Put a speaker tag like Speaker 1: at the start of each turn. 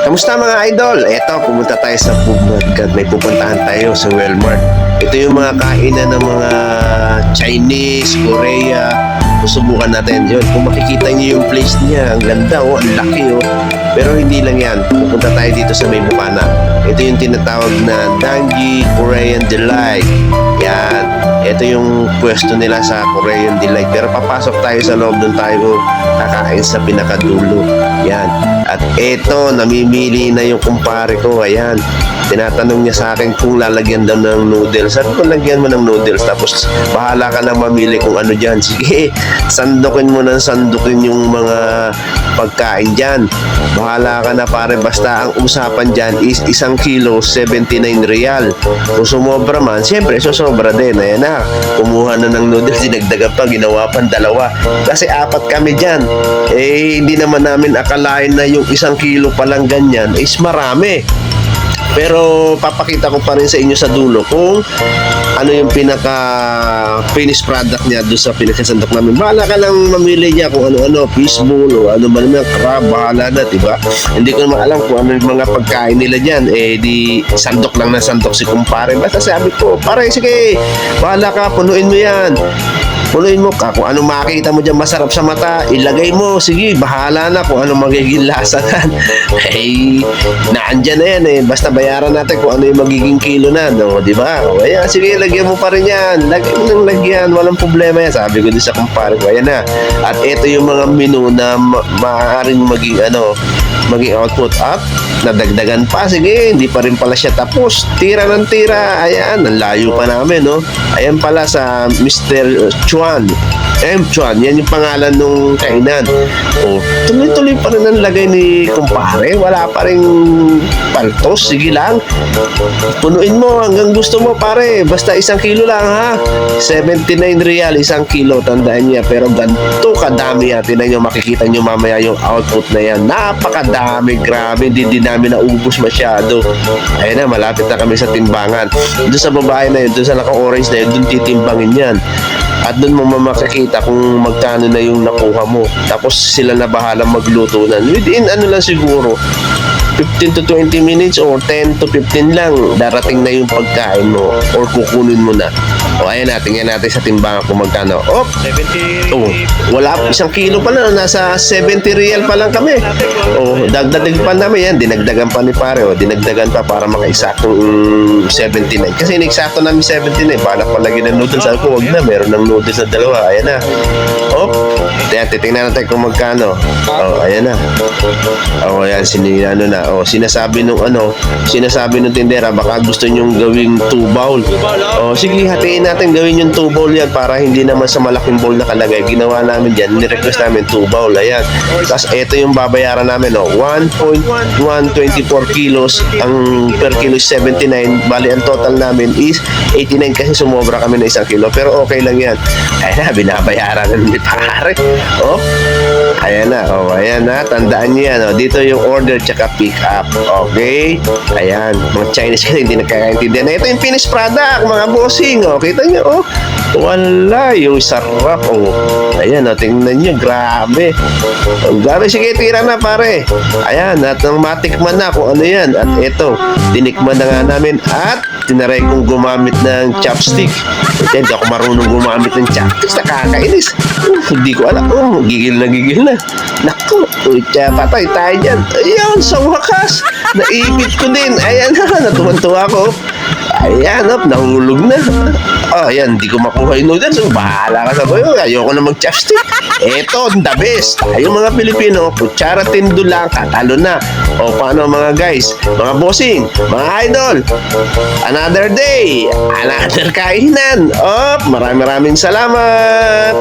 Speaker 1: Kamusta mga idol? Eto, pumunta tayo sa Pugmagkat. May pupuntahan tayo sa Wellmart. Ito yung mga kainan ng mga Chinese, Korea. Susubukan natin yun. Kung makikita niyo yung place niya, ang ganda, oh, ang laki, oh. Pero hindi lang yan. Pupunta tayo dito sa May Bukana. Ito yung tinatawag na Dangi Korean Delight. Yan. Ito yung pwesto nila sa Korean Delight. Pero papasok tayo sa loob, doon tayo kakain sa pinakadulo. Yan. At eto, namimili na yung kumpare ko. Ayan. Tinatanong niya sa akin kung lalagyan daw ng noodles. Sabi ko, lagyan mo ng noodles. Tapos, bahala ka na mamili kung ano dyan. Sige, sandukin mo ng sandukin yung mga pagkain dyan. Bahala ka na pare. Basta ang usapan dyan is 1 kilo, 79 real. Kung sumobra man, siyempre, susobra din. Ayan na. Kumuha na ng noodles. Dinagdagan pa, ginawa pang 2. Kasi 4 kami dyan. Eh, hindi naman namin akalain na yung 1 kilo palang ganyan is marami. Pero papakita ko pa rin sa inyo sa dulo kung ano yung pinaka finished product niya doon sa pinakasandok namin. Bahala ka lang mamili niya kung ano-ano, fishbowl o ano ba naman, crab, bahala na, diba? Hindi ko naman alam kung ano yung mga pagkain nila dyan. Eh, di sandok lang na sandok si kumpare. Basta sabi ko, pare, sige, bahala ka, punuin mo yan. Punuin mo ka, kung ano makikita mo dyan masarap sa mata, ilagay mo, sige, bahala na kung ano magiging lasa nan. Hey, naandyan na yan eh, basta bayaran natin kung ano yung magiging kilo na, no, di ba? O ayan, sige, lagyan mo pa rin yan, lagyan mo ng lagyan, walang problema yan, sabi ko din sa kumpare ko, ayan na. At ito yung mga menu na maaaring maging maging output at nadagdagan pa, sige, hindi pa rin pala siya tapos, tira ng tira, ayan, ang layo pa namin, no? Ayan pala sa Mr. Chuan, M. Chuan, yan yung pangalan nung kainan. O, tuloy-tuloy pa rin ang lagay ni kumpare, wala pa rin paltos, sige lang, punuin mo hanggang gusto mo pare, basta 1 kilo lang ha, 79 real 1 kilo, tandaan niya, pero ganito kadami yan, tinan nyo, makikita nyo mamaya yung output na yan, napakadami, grabe, hindi namin naubos masyado. Ayun na, malapit na kami sa timbangan, doon sa babae na yun, doon sa naka-orange na yun, doon titimbangin yan. At doon mo makikita kung magkano na yung nakuha mo. Tapos sila na bahala magluto na. Within ano lang siguro, 15 to 20 minutes or 10 to 15 lang, darating na yung pagkain mo or kukunin mo na. O ayan na, tingnan natin sa timbangan kung magkano. Oh,
Speaker 2: 70.
Speaker 1: oh, wala, 1 kilo pa lang, nasa 70 real pa lang kami. Oh, dagdagan pa namin yan, dinagdagan pa ni pare, oh, dinagdagan pa para maka-exactong 79. Kasi in-exacto namin 79, balak pa lagi ng noodles. Sabi ko, wag na, meron ng noodles na 2, ayan na. Oh, titingnan natin kung magkano. Oh, ayan na. Oh, ayan, sinasabi nung tindera, baka gusto nyong gawing 2 bowl. Oh, sige, hatiin natin, gawin yung 2 bowl yan para hindi naman sa malaking bowl nakalagay. Ginawa namin dyan, nirequest namin 2 bowl, ayan. Tapos ito yung babayaran namin, oh, 1.124 kilos, ang per kilo is 79, bali ang total namin is 89 kasi sumobra kami na 1 kilo, pero okay lang yan. Ayan na, binabayaran na ni pare. Oh, ayan na, oh, ayan na, tandaan niyo yan, oh, dito yung order tsaka pick up, okay? Ayan, mga Chinese kasi hindi nagkakaintindihan. Ito yung finished product, mga bossing, oh, kita niyo, oh, wala, yung sarap, oh, ayan, oh, tingnan niyo, grabe, oh, grabe, sige, tira na pare, ayan, at nang matikman na kung ano yan, at ito, tinikman na nga namin, at tinaray kong gumamit ng chopstick. Hindi ako marunong gumamit ng chopsticks, nakakainis. Hindi ko alam. Gigil na. Naku, patay tayo dyan. Ayun, sa wakas, naipit ko din. Ayan na, natuwan-tuwa ko. Ayan, nahulog na. Oh, ayan, hindi ko makuha yung noodles. Bahala ka sa bayo. Ayoko na mag-chopstick. Eto, the best. Tayong mga Pilipino, kutsara tindo lang, katalo na. O, paano mga guys, mga bossing, mga idol, another day, another kainan. Oh, maraming salamat.